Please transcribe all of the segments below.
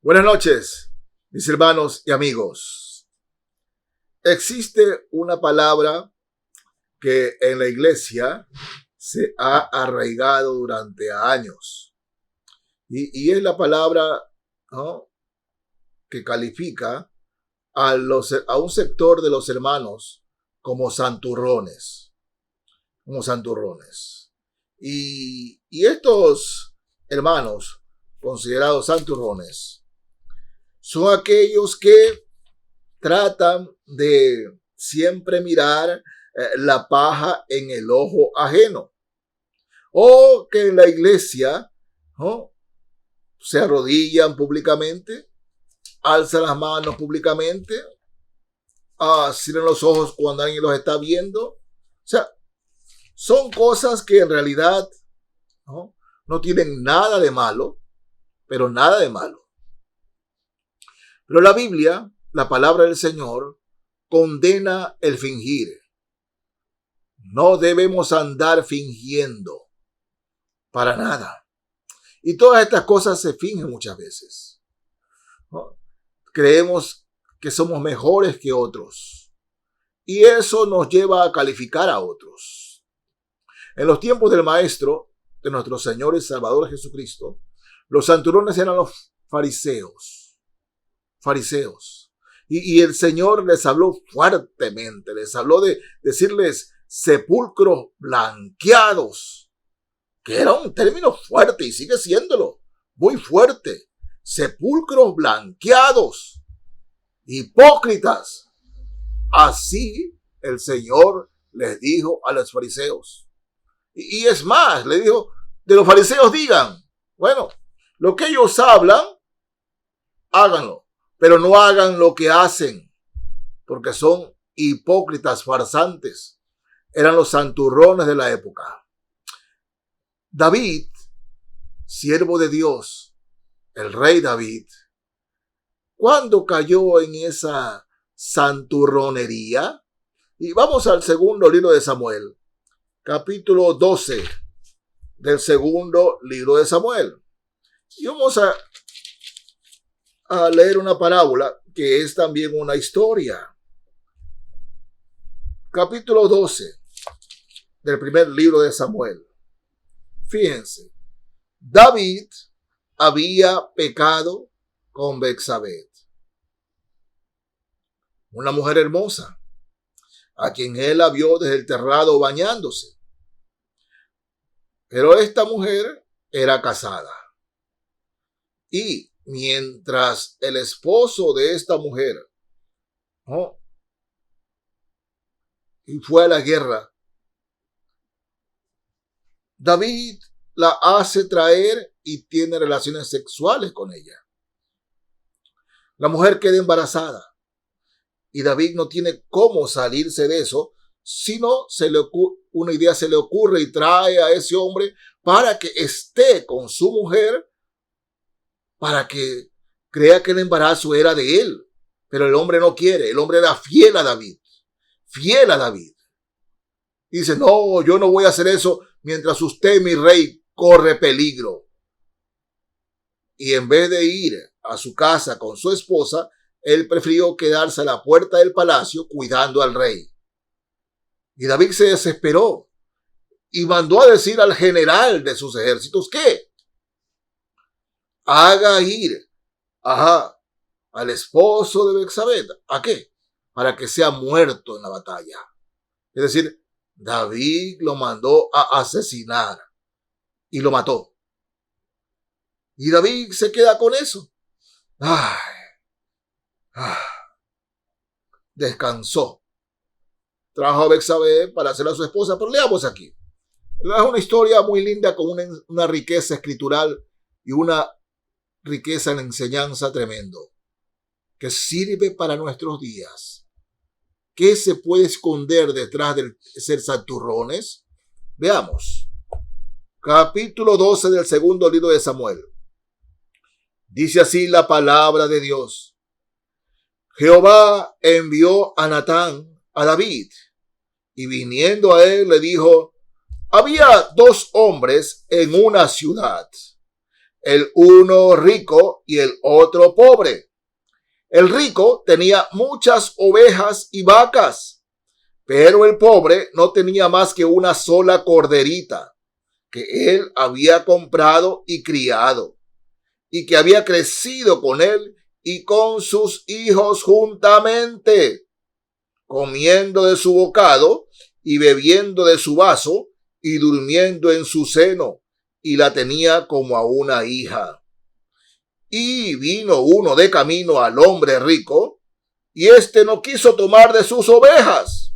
Buenas noches, mis hermanos y amigos. Existe una palabra que en la iglesia se ha arraigado durante años y es la palabra, ¿no?, que califica a un sector de los hermanos como santurrones, Y estos hermanos considerados santurrones son aquellos que tratan de siempre mirar la paja en el ojo ajeno, o que en la iglesia, ¿no?, se arrodillan públicamente, alzan las manos públicamente, cierran los ojos cuando alguien los está viendo. O sea, son cosas que en realidad no tienen nada de malo, pero nada de malo. Pero la Biblia, la palabra del Señor, condena el fingir. No debemos andar fingiendo para nada. Y todas estas cosas se fingen muchas veces, ¿no? Creemos que somos mejores que otros y eso nos lleva a calificar a otros. En los tiempos del Maestro, de nuestro Señor y Salvador Jesucristo, los santurrones eran los fariseos. Y el Señor les habló fuertemente, les habló de decirles sepulcros blanqueados, que era un término fuerte y sigue siéndolo, muy fuerte. Sepulcros blanqueados, hipócritas. Así el Señor les dijo a los fariseos. Y es más, le dijo, de los fariseos digan, bueno, lo que ellos hablan, háganlo, pero no hagan lo que hacen, porque son hipócritas, farsantes. Eran los santurrones de la época. David, siervo de Dios, el rey David, ¿cuándo cayó en esa santurronería? Y vamos al segundo libro de Samuel, capítulo 12 del segundo libro de Samuel. Y vamos a leer una parábola que es también una historia. Capítulo 12 del primer libro de Samuel. Fíjense, David había pecado con Betsabé, una mujer hermosa, a quien él la vio desde el terrado bañándose. Pero esta mujer era casada. Y mientras el esposo de esta mujer y fue a la guerra, David la hace traer y tiene relaciones sexuales con ella. La mujer queda embarazada y David no tiene cómo salirse de eso, sino una idea se le ocurre y trae a ese hombre para que esté con su mujer, para que crea que el embarazo era de él. Pero el hombre no quiere, el hombre era fiel a David. Dice, no, yo no voy a hacer eso mientras usted, mi rey, corre peligro. Y en vez de ir a su casa con su esposa, él prefirió quedarse a la puerta del palacio cuidando al rey. Y David se desesperó y mandó a decir al general de sus ejércitos que haga ir al esposo de Betsabé. ¿A qué? Para que sea muerto en la batalla. Es decir, David lo mandó a asesinar y lo mató. Y David se queda con eso. Descansó. Trajo a Betsabé para hacerla su esposa, pero leamos aquí. Es una historia muy linda con una riqueza escritural y una riqueza en enseñanza tremendo, que sirve para nuestros días. ¿Qué se puede esconder detrás de ser santurrones? Veamos. Capítulo 12 del segundo libro de Samuel. Dice así la palabra de Dios. Jehová envió a Natán a David, y viniendo a él le dijo, había 2 hombres en una ciudad, el uno rico y el otro pobre. El rico tenía muchas ovejas y vacas, pero el pobre no tenía más que una sola corderita que él había comprado y criado, y que había crecido con él y con sus hijos juntamente, comiendo de su bocado y bebiendo de su vaso y durmiendo en su seno, y la tenía como a una hija. Y vino uno de camino al hombre rico, y éste no quiso tomar de sus ovejas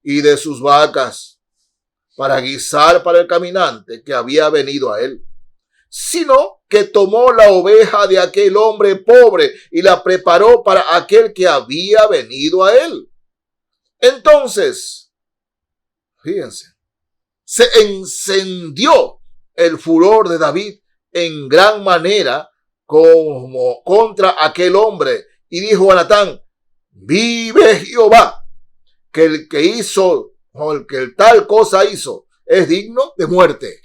y de sus vacas para guisar para el caminante que había venido a él, sino que tomó la oveja de aquel hombre pobre y la preparó para aquel que había venido a él. Entonces, fíjense, se encendió el furor de David en gran manera como contra aquel hombre, y dijo a Natán: vive Jehová, que el que hizo, o el que tal cosa hizo, es digno de muerte.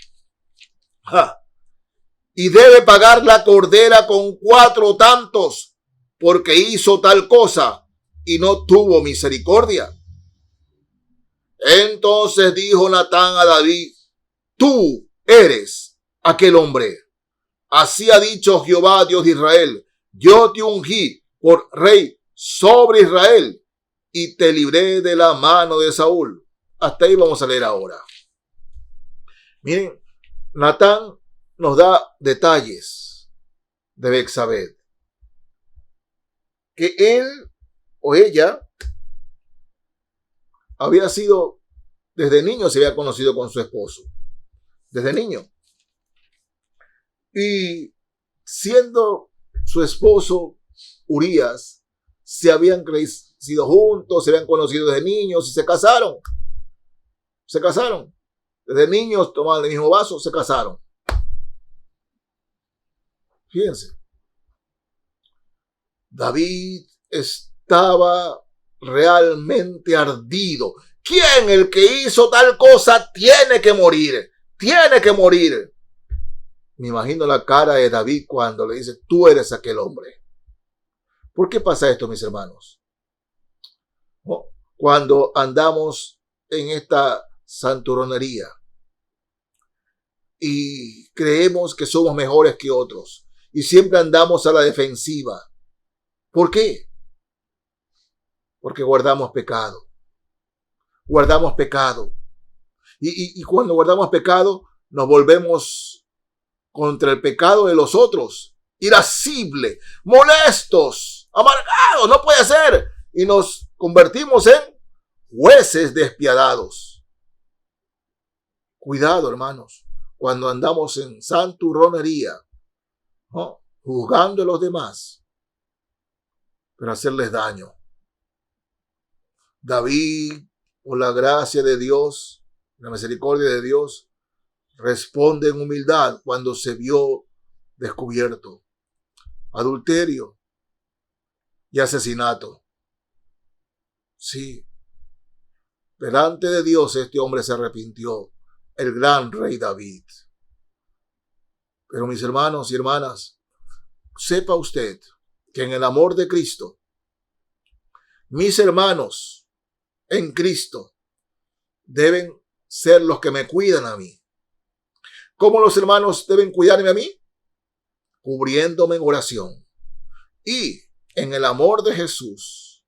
Y debe pagar la cordera con 4 tantos, porque hizo tal cosa y no tuvo misericordia. Entonces dijo Natán a David: tú eres aquel hombre. Así ha dicho Jehová, Dios de Israel: yo te ungí por rey sobre Israel y te libré de la mano de Saúl. Hasta ahí vamos a leer ahora. Miren, Natán nos da detalles de Betsabé, que él o ella había sido, desde niño se había conocido con su esposo, desde niño. Y siendo su esposo Urías, se habían crecido juntos, se habían conocido desde niños y se casaron. Se casaron. Desde niños tomaban el mismo vaso, se casaron. Fíjense. David estaba realmente ardido. ¿Quién? El que hizo tal cosa tiene que morir. Tiene que morir. Me imagino la cara de David cuando le dice: tú eres aquel hombre. ¿Por qué pasa esto, mis hermanos? ¿No? Cuando andamos en esta santurronería y creemos que somos mejores que otros y siempre andamos a la defensiva. ¿Por qué? Porque guardamos pecado. Guardamos pecado. Y cuando guardamos pecado, nos volvemos contra el pecado de los otros, irascibles, molestos, amargados, no puede ser. Y nos convertimos en jueces despiadados. Cuidado, hermanos, cuando andamos en santurronería, ¿no? Juzgando a los demás, pero hacerles daño. David, por la gracia de Dios, la misericordia de Dios, responde en humildad cuando se vio descubierto. Adulterio y asesinato. Sí. Delante de Dios este hombre se arrepintió, el gran rey David. Pero mis hermanos y hermanas, sepa usted que en el amor de Cristo, mis hermanos en Cristo deben ser los que me cuidan a mí. ¿Cómo los hermanos deben cuidarme a mí? Cubriéndome en oración. Y en el amor de Jesús,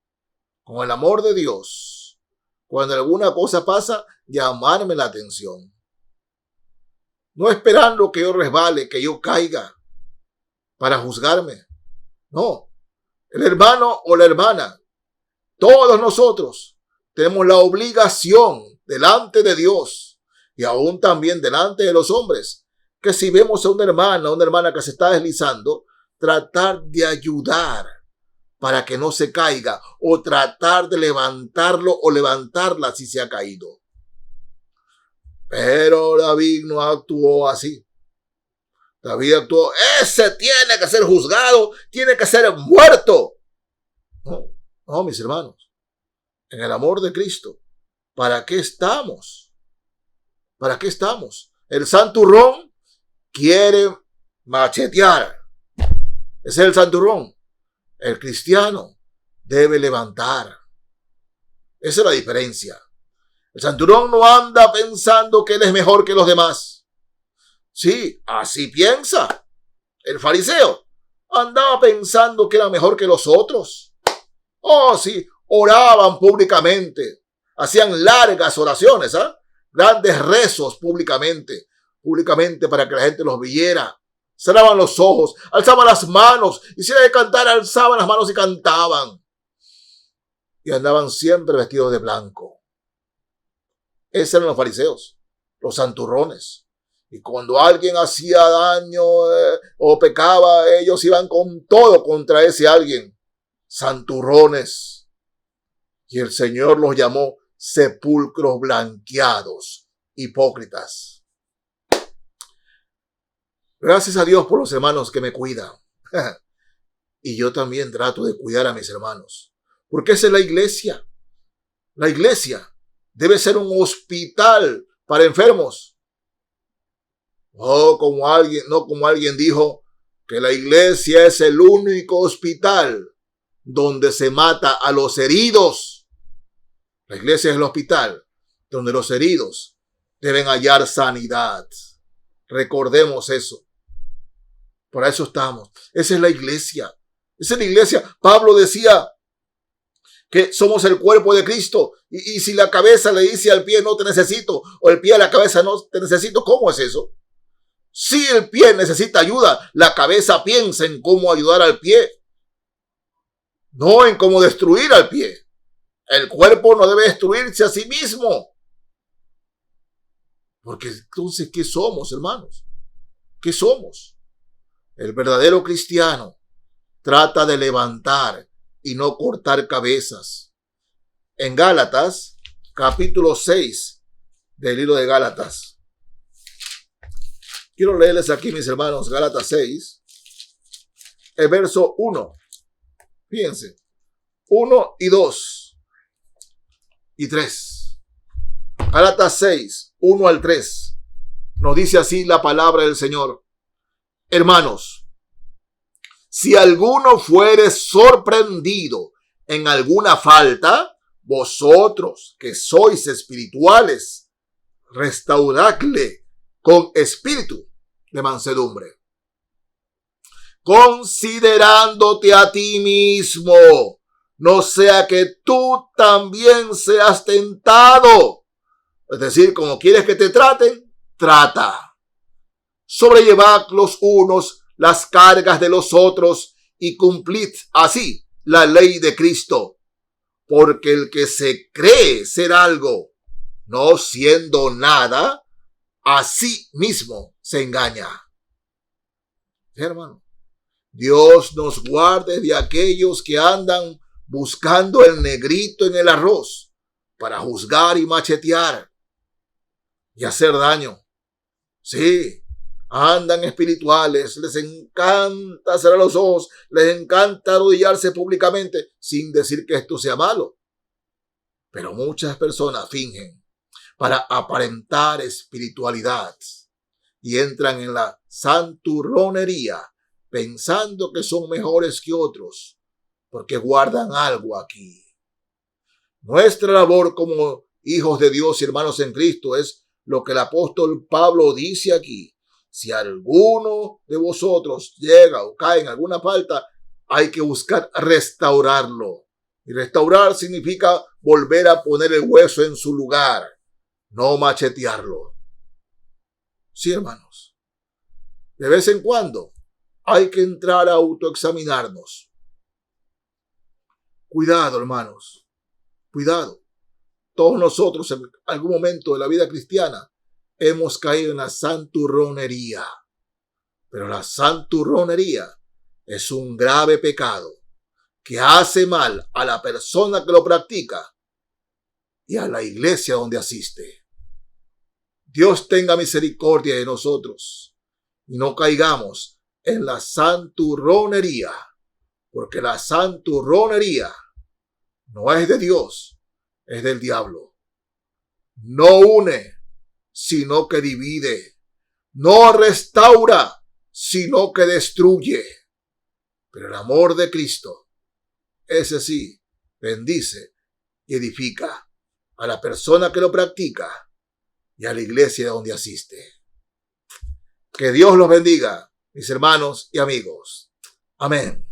con el amor de Dios, cuando alguna cosa pasa, llamarme la atención. No esperando que yo resbale, que yo caiga para juzgarme. No, el hermano o la hermana, todos nosotros tenemos la obligación delante de Dios y aún también delante de los hombres, que si vemos a una hermana que se está deslizando, tratar de ayudar para que no se caiga, o tratar de levantarlo o levantarla si se ha caído. Pero David no actuó así. David actuó: ese tiene que ser juzgado, tiene que ser muerto. No, mis hermanos, en el amor de Cristo, ¿para qué estamos? ¿Para qué estamos? El santurrón quiere machetear. Ese es el santurrón. El cristiano debe levantar. Esa es la diferencia. El santurrón no anda pensando que él es mejor que los demás. Sí, así piensa. El fariseo andaba pensando que era mejor que los otros. Oh, sí, oraban públicamente. Hacían largas oraciones, grandes rezos públicamente para que la gente los viera. Cerraban los ojos, alzaban las manos, y si era de cantar, alzaban las manos y cantaban. Y andaban siempre vestidos de blanco. Esos eran los fariseos, los santurrones. Y cuando alguien hacía daño o pecaba, ellos iban con todo contra ese alguien. Santurrones. Y el Señor los llamó sepulcros blanqueados, hipócritas. Gracias a Dios por los hermanos que me cuidan. Y yo también trato de cuidar a mis hermanos. Porque esa es la iglesia. La iglesia debe ser un hospital para enfermos. No como alguien dijo, que la iglesia es el único hospital donde se mata a los heridos. La iglesia es el hospital donde los heridos deben hallar sanidad. Recordemos eso. Por eso estamos. Esa es la iglesia. Esa es la iglesia. Pablo decía que somos el cuerpo de Cristo. Y si la cabeza le dice al pie no te necesito, o el pie a la cabeza no te necesito, ¿cómo es eso? Si el pie necesita ayuda, la cabeza piensa en cómo ayudar al pie, no en cómo destruir al pie. El cuerpo no debe destruirse a sí mismo. Porque entonces, ¿qué somos, hermanos? ¿Qué somos? El verdadero cristiano trata de levantar y no cortar cabezas. En Gálatas, capítulo 6 del libro de Gálatas. Quiero leerles aquí, mis hermanos, Gálatas 6, el verso 1. Fíjense, 1 y 2 y 3. Gálatas 6, 1 al 3. Nos dice así la palabra del Señor. Hermanos, si alguno fuere sorprendido en alguna falta, vosotros que sois espirituales, restauradle con espíritu de mansedumbre, considerándote a ti mismo, no sea que tú también seas tentado. Es decir, como quieres que te traten, trata. Sobrellevad los unos las cargas de los otros y cumplid así la ley de Cristo. Porque el que se cree ser algo, no siendo nada, a sí mismo se engaña. Hermano, Dios nos guarde de aquellos que andan buscando el negrito en el arroz para juzgar y machetear y hacer daño. Sí, andan espirituales, les encanta cerrar los ojos, les encanta arrodillarse públicamente sin decir que esto sea malo. Pero muchas personas fingen para aparentar espiritualidad y entran en la santurronería pensando que son mejores que otros porque guardan algo aquí. Nuestra labor como hijos de Dios y hermanos en Cristo es lo que el apóstol Pablo dice aquí. Si alguno de vosotros llega o cae en alguna falta, hay que buscar restaurarlo. Y restaurar significa volver a poner el hueso en su lugar, no machetearlo. Sí, hermanos. De vez en cuando hay que entrar a autoexaminarnos. Cuidado, hermanos. Cuidado. Todos nosotros en algún momento de la vida cristiana hemos caído en la santurronería. Pero la santurronería es un grave pecado que hace mal a la persona que lo practica y a la iglesia donde asiste. Dios tenga misericordia de nosotros y no caigamos en la santurronería, porque la santurronería no es de Dios, es del diablo. No une, sino que divide. no restaura, sino que destruye. Pero el amor de Cristo, ese sí, bendice y edifica a la persona que lo practica y a la iglesia donde asiste. Que Dios los bendiga, mis hermanos y amigos. Amén.